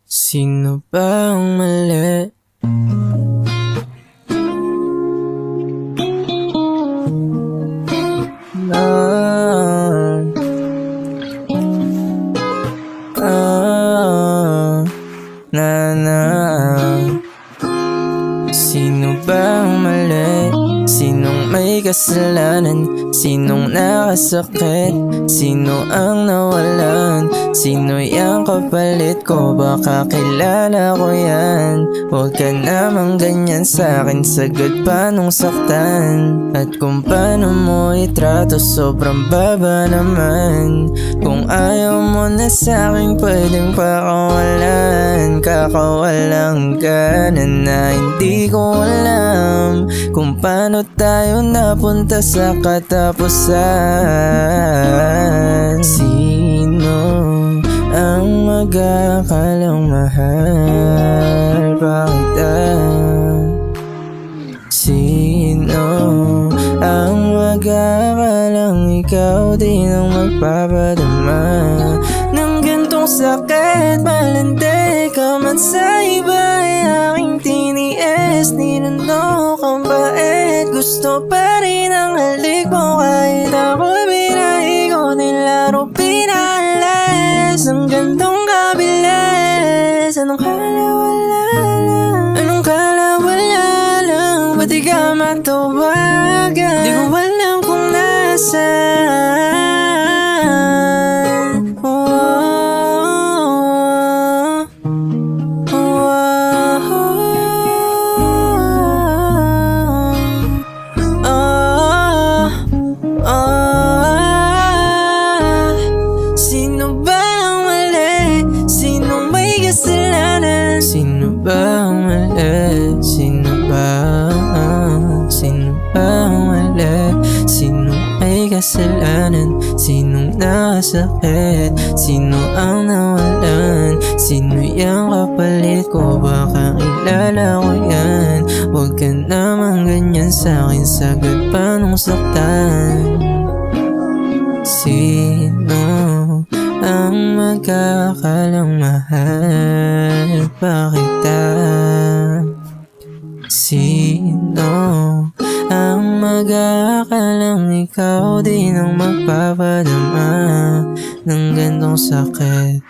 Sino ba ang mali? Ah, na. Sino ba ang mali? Sinong may kasalanan? Sinong nakasakit? Sino ang nawalan? Sino yang kapalit ko? Baka kilala ko yan. Huwag ka namang ganyan sa'kin, sagad pa nung saktan. At kung paano mo itrato, sobrang baba naman. Kung ayaw mo na sa'kin, pwedeng pakawalan. Kakawalang ka na hindi ko alam kung paano tayo napunta sa katapusan. Sino ang mag-aakalang mahal pa kita? Sino ang mag-aakalang ikaw din ang magpapadama ng gantong sakit? Malandi ka man sa iba ay aking tiniis. Ninunok ang bait, gusto pa rin ang halik mo. Kahit ako'y binahigo, nilaro pinalas ang gantong kabilis. Anong kala wala lang? Anong kala wala lang? Ba't di ka matawagan? Di ko alam kung nasaan. Sino ba ang mali? Sinong may kasalanan? Sino ba ang mali? Sino ba ang mali? Sino may kasalanan? Sinong nasakit? Sino ang nawalan? Sino yang kapalit ko? Baka kilala ko yan. Huwag ka namang ganyan sa'kin, sagad pa nung saktan. Sino ang magkakalang mahal pa kita? Sino ang mag-aakalang ikaw din ang magpapadama ng gantong sakit?